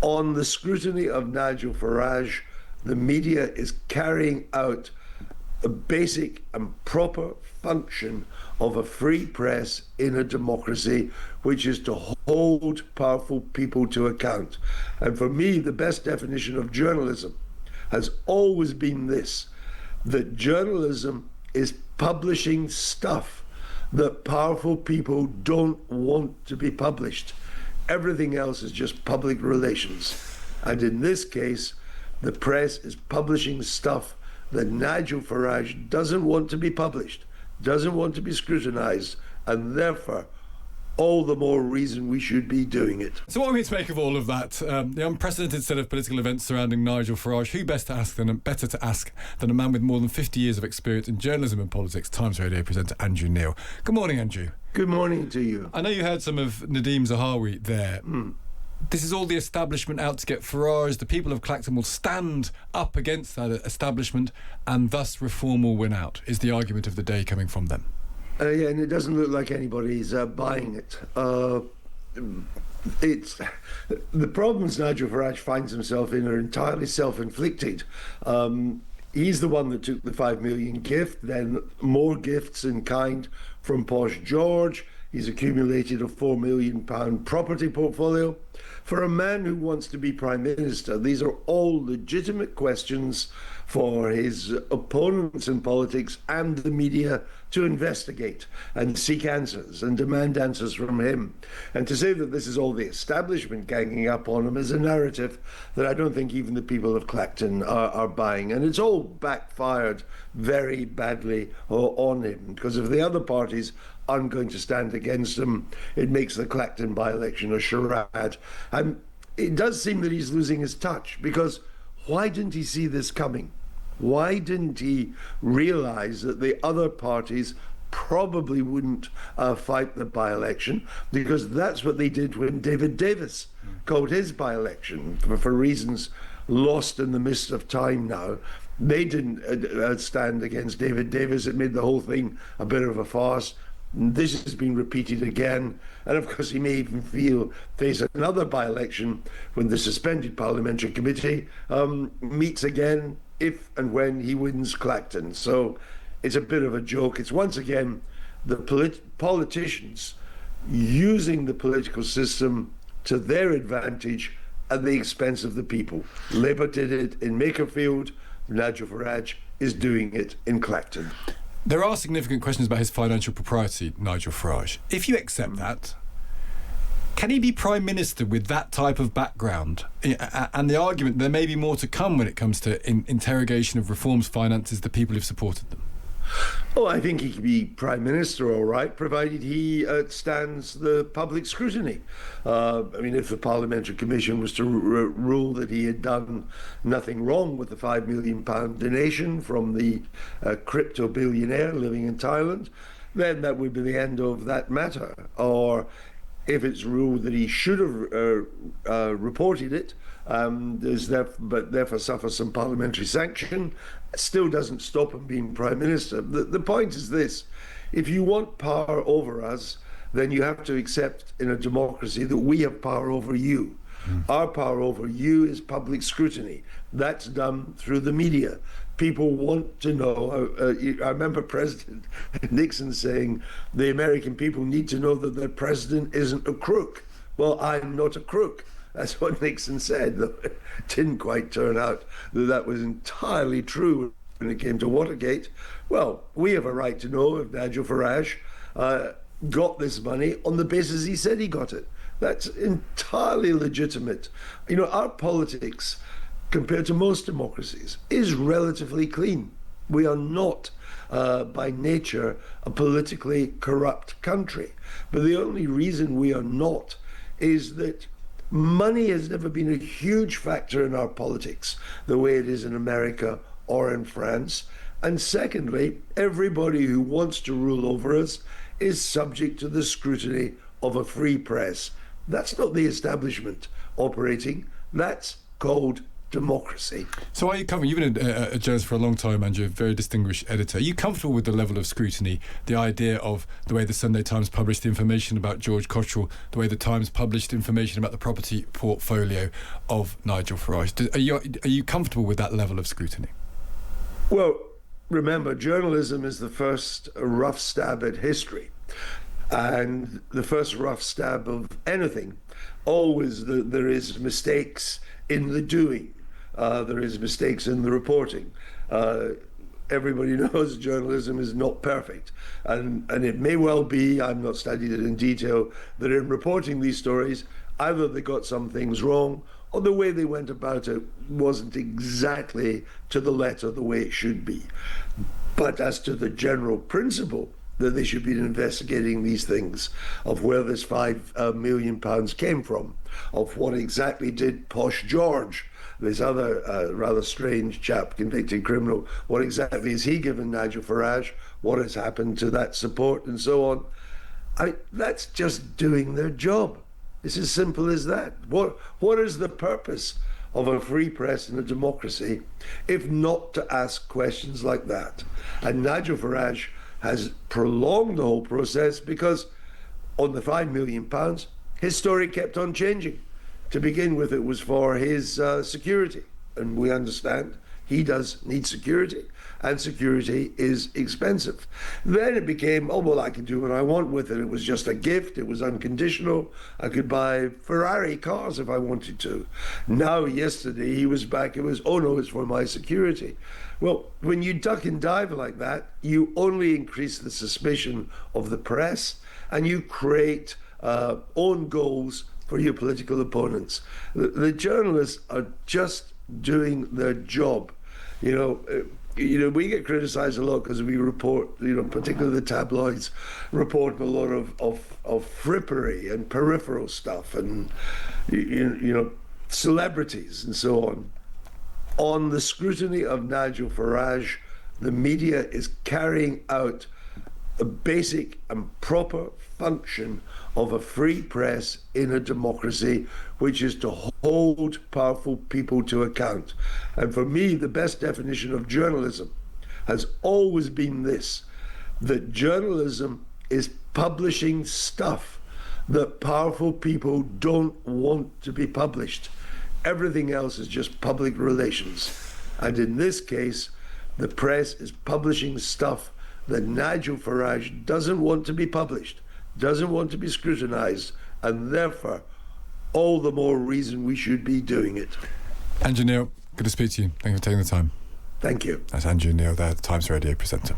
On the scrutiny of Nigel Farage, the media is carrying out a basic and proper function of a free press in a democracy, which is to hold powerful people to account. And for me, the best definition of journalism has always been this, that journalism is publishing stuff that powerful people don't want to be published. Everything else is just public relations. And in this case, the press is publishing stuff that Nigel Farage doesn't want to be published, doesn't want to be scrutinized, and therefore all the more reason we should be doing it. So what are we to make of all of that? The unprecedented set of political events surrounding Nigel Farage. Who better to ask than a man with more than 50 years of experience in journalism and politics, Times Radio presenter Andrew Neil. Good morning, Andrew. Good morning to you. I know you heard some of Nadeem Zahawi there. This is all the establishment out to get Farage. The people of Clacton will stand up against that establishment and thus reform will win out, is the argument of the day coming from them. Yeah, and it doesn't look like anybody's buying it. It's the problems Nigel Farage finds himself in are entirely self-inflicted. He's the one that took the $5 million gift, then more gifts in kind from Posh George. He's accumulated a £4 million property portfolio. For a man who wants to be Prime Minister, these are all legitimate questions for his opponents in politics and the media to investigate and seek answers and demand answers from him. And to say that this is all the establishment ganging up on him is a narrative that I don't think even the people of Clacton are buying. And it's all backfired very badly on him, because if the other parties aren't going to stand against him, it makes the Clacton by-election a charade. And it does seem that he's losing his touch, because why didn't he see this coming? Why didn't he realize that the other parties probably wouldn't fight the by-election? Because that's what they did when David Davis called his by-election for reasons lost in the mist of time now. They didn't stand against David Davis. It made the whole thing a bit of a farce. This has been repeated again, and of course he may even face another by-election when the suspended parliamentary committee meets again if and when he wins Clacton. So it's a bit of a joke. It's once again the politicians using the political system to their advantage at the expense of the people. Labour did it in Makerfield. Nigel Farage is doing it in Clacton. There are significant questions about his financial propriety, Nigel Farage. If you accept that, can he be Prime Minister with that type of background? And the argument, there may be more to come when it comes to interrogation of reforms, finances, the people who've supported them. Oh, I think he could be Prime Minister, all right, provided he stands the public scrutiny. I mean, if the Parliamentary Commission was to rule that he had done nothing wrong with the £5 million donation from the crypto billionaire living in Thailand, then that would be the end of that matter. Or if it's ruled that he should have reported it, but therefore suffer some parliamentary sanction, still doesn't stop him being Prime Minister. The point is this: if you want power over us, then you have to accept in a democracy that we have power over you. Our power over you is public scrutiny. That's done through the media. People want to know. I remember President Nixon saying the American people need to know that their president isn't a crook. Well, I'm not a crook. That's what Nixon said. It didn't quite turn out that that was entirely true when it came to Watergate. Well, we have a right to know if Nigel Farage got this money on the basis he said he got it. That's entirely legitimate. You know, our politics, compared to most democracies, is relatively clean. We are not, by nature, a politically corrupt country. But the only reason we are not is that money has never been a huge factor in our politics, the way it is in America or in France. And secondly, everybody who wants to rule over us is subject to the scrutiny of a free press. That's not the establishment operating. That's called democracy. So are you comfortable, you've been a journalist for a long time and you're a very distinguished editor, are you comfortable with the level of scrutiny, the idea of the way the Sunday Times published information about George Cottrell, the way the Times published information about the property portfolio of Nigel Farage? Are you comfortable with that level of scrutiny? Well, remember, journalism is the first rough stab at history. And the first rough stab of anything, always there is mistakes in the doing. There is mistakes in the reporting. Everybody knows journalism is not perfect. And it may well be, I've not studied it in detail, that in reporting these stories, either they got some things wrong or the way they went about it wasn't exactly to the letter the way it should be. But as to the general principle that they should be investigating these things, of where this £5 million came from, of what exactly did Posh George, this other rather strange chap, convicted criminal, what exactly has he given Nigel Farage, what has happened to that support and so on. That's just doing their job. It's as simple as that. What is the purpose of a free press and a democracy if not to ask questions like that? And Nigel Farage has prolonged the whole process because on the £5 million, his story kept on changing. To begin with, it was for his security. And we understand he does need security, and security is expensive. Then it became, oh, well, I can do what I want with it. It was just a gift. It was unconditional. I could buy Ferrari cars if I wanted to. Now, yesterday, he was back. It was, oh, no, it's for my security. Well, when you duck and dive like that, you only increase the suspicion of the press, and you create own goals for your political opponents. The journalists are just doing their job. You know, we get criticized a lot because we report, particularly the tabloids, report a lot of frippery and peripheral stuff and, celebrities and so on. On the scrutiny of Nigel Farage, the media is carrying out a basic and proper function of a free press in a democracy, which is to hold powerful people to account. And for me, the best definition of journalism has always been this, that journalism is publishing stuff that powerful people don't want to be published. Everything else is just public relations. And in this case, the press is publishing stuff that Nigel Farage doesn't want to be published, doesn't want to be scrutinized, and therefore all the more reason we should be doing it. Andrew Neil, good to speak to you. Thank you for taking the time. Thank you. That's Andrew Neil there, the Times Radio presenter.